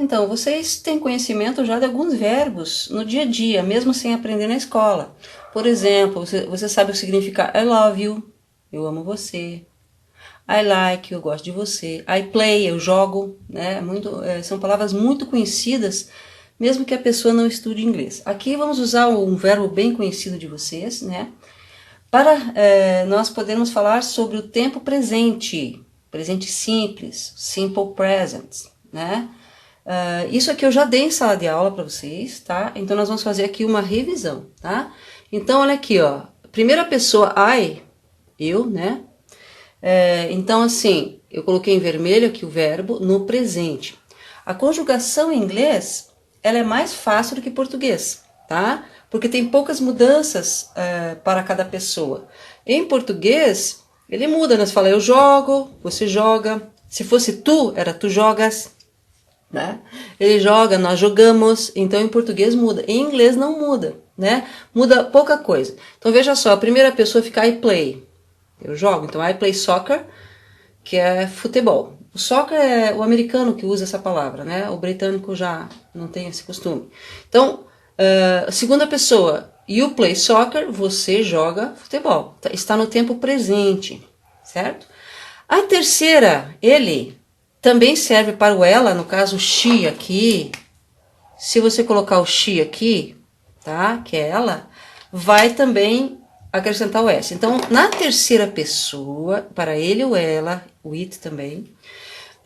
Então, vocês têm conhecimento já de alguns verbos no dia a dia, mesmo sem aprender na escola. Por exemplo, você sabe o que significa I love you, eu amo você. I like, eu gosto de você. I play, eu jogo, né? São palavras muito conhecidas, mesmo que a pessoa não estude inglês. Aqui vamos usar um verbo bem conhecido de vocês, né? Para nós podermos falar sobre o tempo presente, presente simples, simple present, né? Isso aqui eu já dei em sala de aula para vocês, tá? Então nós vamos fazer aqui uma revisão, tá? Então olha aqui, ó. Primeira pessoa, I, eu, né? Então assim, eu coloquei em vermelho aqui o verbo no presente. A conjugação em inglês, ela é mais fácil do que português, tá? Porque tem poucas mudanças para cada pessoa. Em português, ele muda, né? Você fala eu jogo, você joga. Se fosse tu, era tu jogas. Né? Ele joga, nós jogamos, então em português muda, em inglês não muda, né? Muda pouca coisa. Então veja só, a primeira pessoa fica I play, eu jogo, então I play soccer, que é futebol. O soccer é o americano que usa essa palavra, né? O britânico já não tem esse costume. Então, segunda pessoa, you play soccer, você joga futebol, está no tempo presente, certo? A terceira, ele, também serve para o ela, no caso she aqui. Se você colocar o she aqui, tá? Que é ela, vai também acrescentar o s. Então, na terceira pessoa, para ele ou ela, o it também,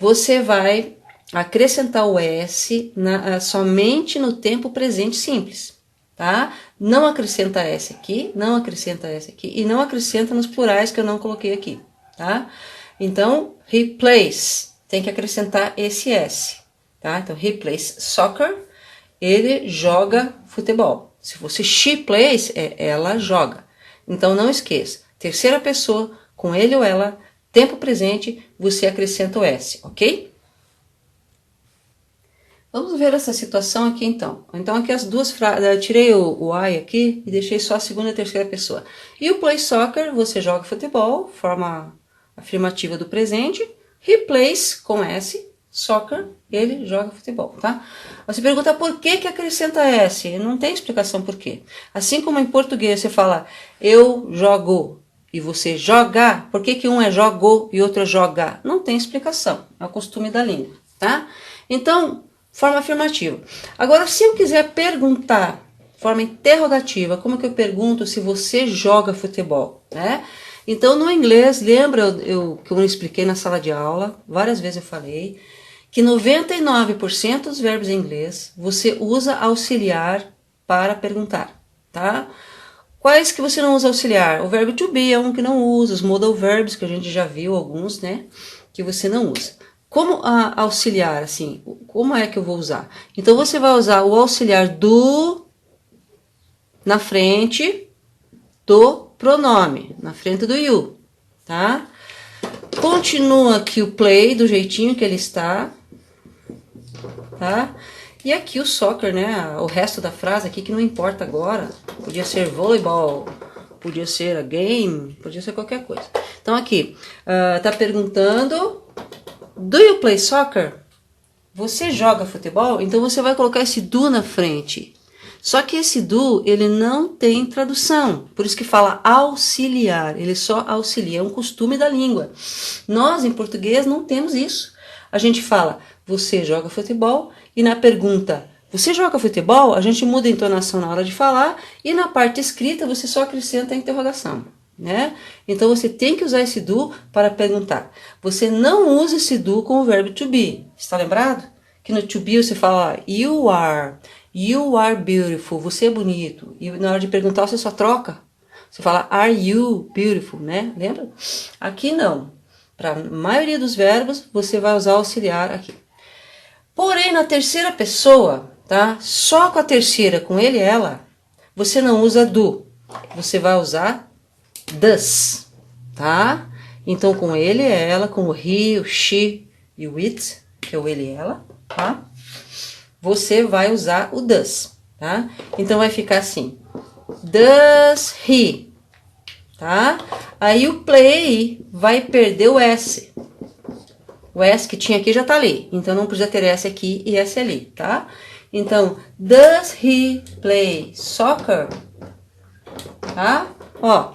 você vai acrescentar o s somente no tempo presente simples, tá? Não acrescenta s aqui, não acrescenta s aqui e não acrescenta nos plurais que eu não coloquei aqui, tá? Então, he plays. Tem que acrescentar esse S, tá? Então, he plays soccer, ele joga futebol. Se fosse she plays, ela joga. Então, não esqueça, terceira pessoa, com ele ou ela, tempo presente, você acrescenta o S, ok? Vamos ver essa situação aqui, então. Então, aqui as duas frases, eu tirei o I aqui e deixei só a segunda e a terceira pessoa. You play soccer, você joga futebol, forma afirmativa do presente. He plays, com S, soccer, ele joga futebol, tá? Você pergunta por que acrescenta S? Não tem explicação por quê. Assim como em português você fala eu jogo e você joga, por que um é jogo e outro é joga? Não tem explicação, é o costume da língua, tá? Então, forma afirmativa. Agora, se eu quiser perguntar, forma interrogativa, como que eu pergunto se você joga futebol, né? Então, no inglês, lembra que eu expliquei na sala de aula, várias vezes eu falei, que 99% dos verbos em inglês você usa auxiliar para perguntar, tá? Quais que você não usa auxiliar? O verbo to be é um que não usa, os modal verbs, que a gente já viu alguns, né? Que você não usa. Como auxiliar, assim, como é que eu vou usar? Então, você vai usar o auxiliar do na frente do pronome, na frente do you, tá? Continua aqui o play do jeitinho que ele está, tá? E aqui o soccer, né? O resto da frase aqui que não importa agora. Podia ser voleibol, podia ser a game, podia ser qualquer coisa. Então aqui, tá perguntando, do you play soccer? Você joga futebol? Então você vai colocar esse do na frente. Só que esse do, ele não tem tradução, por isso que fala auxiliar, ele só auxilia, é um costume da língua. Nós, em português, não temos isso. A gente fala, você joga futebol, e na pergunta, você joga futebol? A gente muda a entonação na hora de falar, e na parte escrita você só acrescenta a interrogação, né? Então você tem que usar esse do para perguntar. Você não usa esse do com o verbo to be, está lembrado? Que no to be você fala, you are beautiful, você é bonito. E na hora de perguntar você só troca. Você fala, are you beautiful, né? Lembra? Aqui não. Para a maioria dos verbos, você vai usar auxiliar aqui. Porém, na terceira pessoa, tá? Só com a terceira, com ele e ela, você não usa do. Você vai usar does, tá? Então, com ele e ela, com o he, o she e o it, que é o ele e ela, tá? Você vai usar o does, tá? Então, vai ficar assim, does he, tá? Aí o play vai perder o S, O S que tinha aqui já tá ali. Então não precisa ter S aqui e S ali, tá? Então, does he play soccer? Tá? Ó,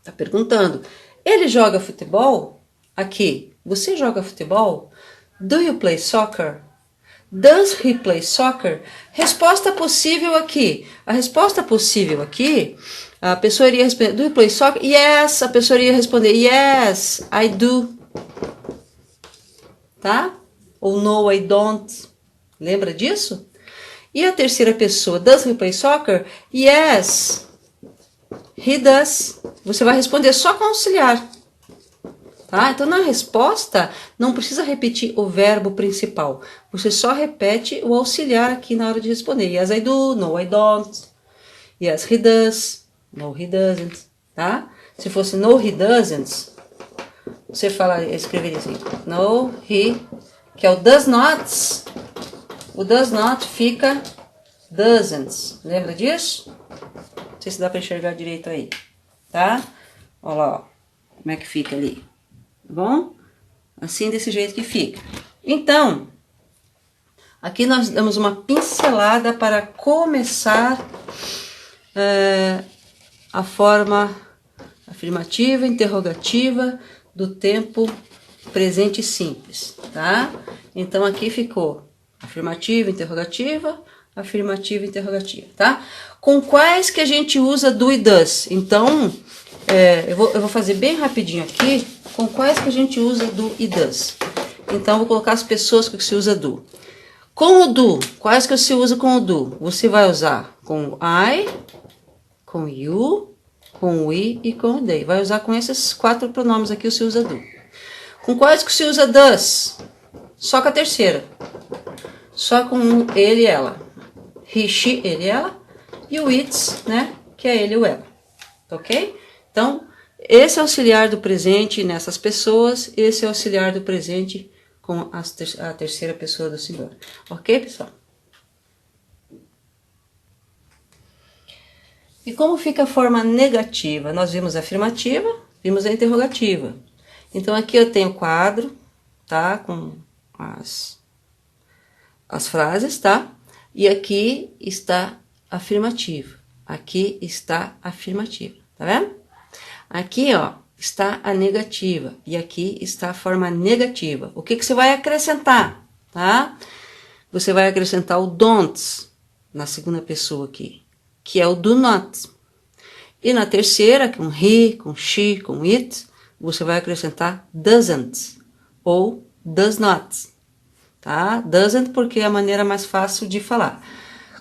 tá perguntando. Ele joga futebol? Aqui. Você joga futebol? Do you play soccer? Does he play soccer? Resposta possível aqui. A resposta possível aqui, a pessoa iria responder, do you play soccer? Yes. A pessoa iria responder, yes, I do. Tá? Ou no, I don't. Lembra disso? E a terceira pessoa, does he play soccer? Yes, he does. Você vai responder só com auxiliar. Tá? Então, na resposta, não precisa repetir o verbo principal. Você só repete o auxiliar aqui na hora de responder. Yes, I do. No, I don't. Yes, he does. No, he doesn't. Tá? Se fosse no, he doesn't, você escreveria assim. No, he, que é o does not. O does not fica doesn't. Lembra disso? Não sei se dá para enxergar direito aí. Tá? Olha lá, ó, como é que fica ali. Tá bom? Assim, desse jeito que fica. Então, aqui nós damos uma pincelada para começar a forma afirmativa, interrogativa do tempo presente simples, tá? Então, aqui ficou afirmativa, interrogativa, tá? Com quais que a gente usa do e does? Então, eu vou fazer bem rapidinho aqui, com quais que a gente usa do e does. Então, vou colocar as pessoas que se usa do. Com o do, quais que você usa com o do? Você vai usar com o I, com you, com o we e com o they. Vai usar com esses 4 pronomes aqui, você usa do. Com quais que você usa does? Só com a terceira. Só com ele e ela. He, she, ele e ela. E o it's, né? Que é ele e o ela. Ok? Então, esse é o auxiliar do presente nessas pessoas. Esse é o auxiliar do presente com a terceira pessoa do singular. Ok, pessoal? E como fica a forma negativa? Nós vimos a afirmativa, vimos a interrogativa. Então, aqui eu tenho o quadro, tá? Com as frases, tá? E aqui está a afirmativa. Aqui está a afirmativa, tá vendo? Aqui, ó, está a negativa. E aqui está a forma negativa. O que você vai acrescentar, tá? Você vai acrescentar o don't na segunda pessoa aqui, que é o do not. E na terceira, com he, com she, com it, você vai acrescentar doesn't ou does not, tá? Doesn't porque é a maneira mais fácil de falar.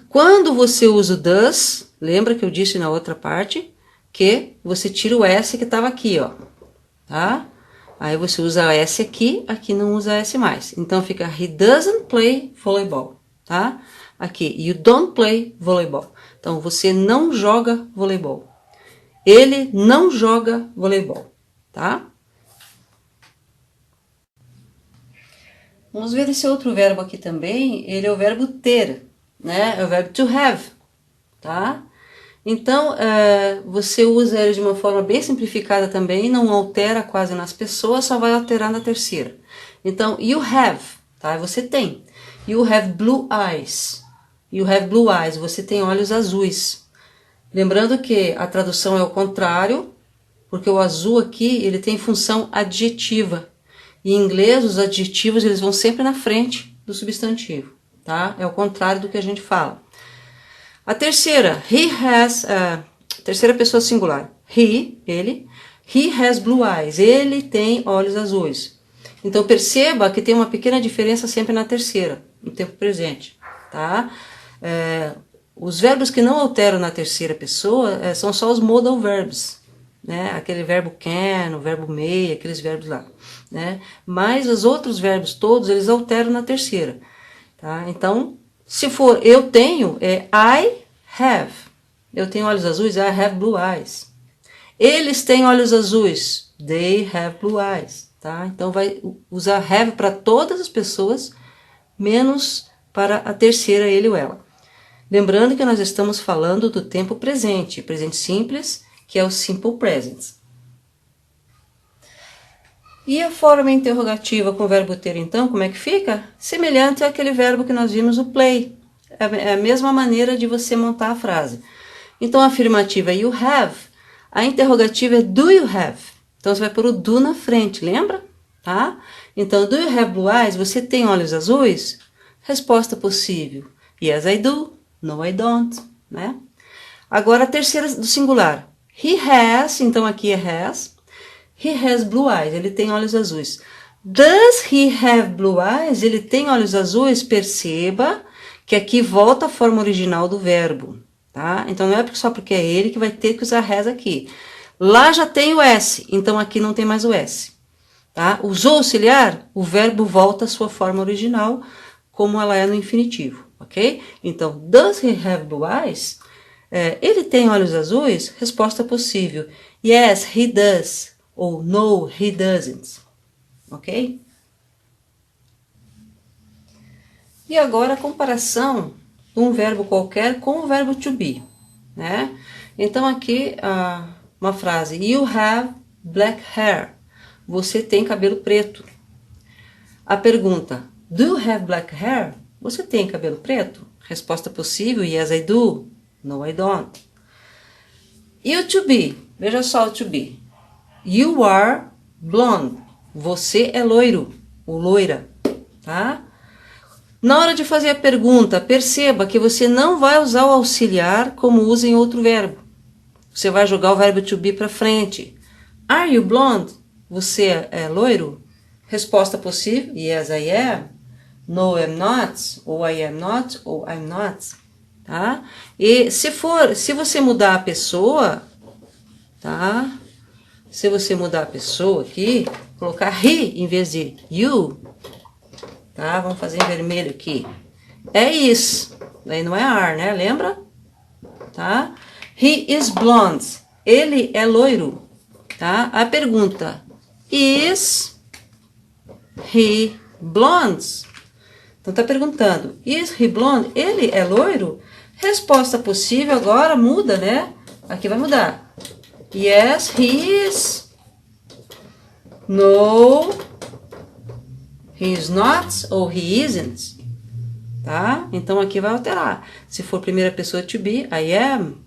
Quando você usa o does, lembra que eu disse na outra parte que você tira o S que estava aqui, ó, tá? Aí você usa S aqui, aqui não usa S mais. Então fica he doesn't play volleyball, tá? Aqui, you don't play volleyball. Então você não joga voleibol. Ele não joga voleibol, tá? Vamos ver esse outro verbo aqui também. Ele é o verbo ter, né? É o verbo to have, tá? Então, você usa ele de uma forma bem simplificada também, não altera quase nas pessoas, só vai alterar na terceira. Então, you have, tá? Você tem. You have blue eyes. You have blue eyes, você tem olhos azuis. Lembrando que a tradução é o contrário, porque o azul aqui, ele tem função adjetiva. E em inglês, os adjetivos, eles vão sempre na frente do substantivo, tá? É o contrário do que a gente fala. A terceira, he has, terceira pessoa singular, ele has blue eyes, ele tem olhos azuis. Então perceba que tem uma pequena diferença sempre na terceira, no tempo presente, tá? Os verbos que não alteram na terceira pessoa são só os modal verbs, né? Aquele verbo can, o verbo may, aqueles verbos lá, né? Mas os outros verbos todos, eles alteram na terceira, tá? Então, se for eu tenho, é I have. Eu tenho olhos azuis, I have blue eyes. Eles têm olhos azuis, they have blue eyes, tá? Então vai usar have para todas as pessoas, menos para a terceira, ele ou ela. Lembrando que nós estamos falando do tempo presente, presente simples, que é o simple present. E a forma interrogativa com o verbo ter, então, como é que fica? Semelhante àquele verbo que nós vimos, o play. É a mesma maneira de você montar a frase. Então, a afirmativa é you have. A interrogativa é do you have. Então, você vai pôr o do na frente, lembra? Tá? Então, do you have blue eyes? Você tem olhos azuis? Resposta possível. Yes, I do. No, I don't. Né? Agora, a terceira do singular. He has, então aqui é has. He has blue eyes, ele tem olhos azuis. Does he have blue eyes? Ele tem olhos azuis? Perceba que aqui volta a forma original do verbo, tá? Então não é só porque é ele que vai ter que usar has aqui. Lá já tem o S, então aqui não tem mais o S, tá? Usou auxiliar, o verbo volta à sua forma original, como ela é no infinitivo, ok? Então, does he have blue eyes? Ele tem olhos azuis? Resposta possível. Yes, he does. Ou no, he doesn't. Ok? E agora a comparação de um verbo qualquer com o verbo to be. Né? Então aqui uma frase. You have black hair. Você tem cabelo preto. A pergunta. Do you have black hair? Você tem cabelo preto? Resposta possível. Yes, I do. No, I don't. E o to be? Veja só o to be. You are blonde. Você é loiro ou loira, tá? Na hora de fazer a pergunta, perceba que você não vai usar o auxiliar como usa em outro verbo. Você vai jogar o verbo to be para frente. Are you blonde? Você é loiro? Resposta possível: Yes, I am. No, I'm not. Ou I am not. Ou I'm not. Tá? E se você mudar a pessoa, tá? Se você mudar a pessoa aqui, colocar he em vez de you, tá? Vamos fazer em vermelho aqui. É is, daí não é are, né? Lembra? Tá? He is blonde. Ele é loiro, tá? A pergunta: is he blonde? Então tá perguntando: is he blonde? Ele é loiro? Resposta possível agora muda, né? Aqui vai mudar. Yes, he is. No, he is not ou he isn't. Tá? Então aqui vai alterar. Se for primeira pessoa to be, I am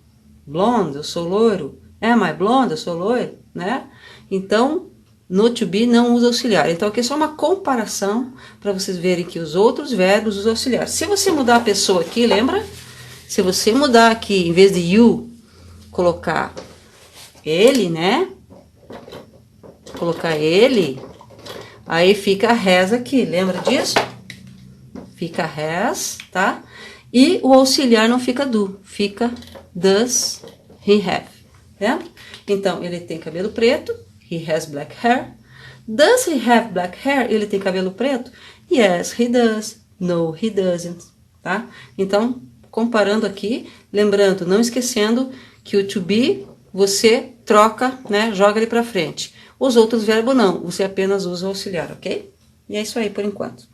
blonde, eu sou loiro. Am I blonde? Eu sou loiro, né? Então, no to be não usa auxiliar. Então aqui é só uma comparação para vocês verem que os outros verbos usam auxiliar. Se você mudar a pessoa aqui, lembra? Se você mudar aqui, em vez de you, colocar ele, né? Colocar ele, aí fica has aqui, lembra disso? Fica has, tá? E o auxiliar não fica do, fica does he have, lembra? Então, ele tem cabelo preto, he has black hair. Does he have black hair? Ele tem cabelo preto? Yes, he does. No, he doesn't, tá? Então, comparando aqui, lembrando, não esquecendo que o to be você troca, né? Joga ele para frente. Os outros verbos não, você apenas usa o auxiliar, ok? E é isso aí por enquanto.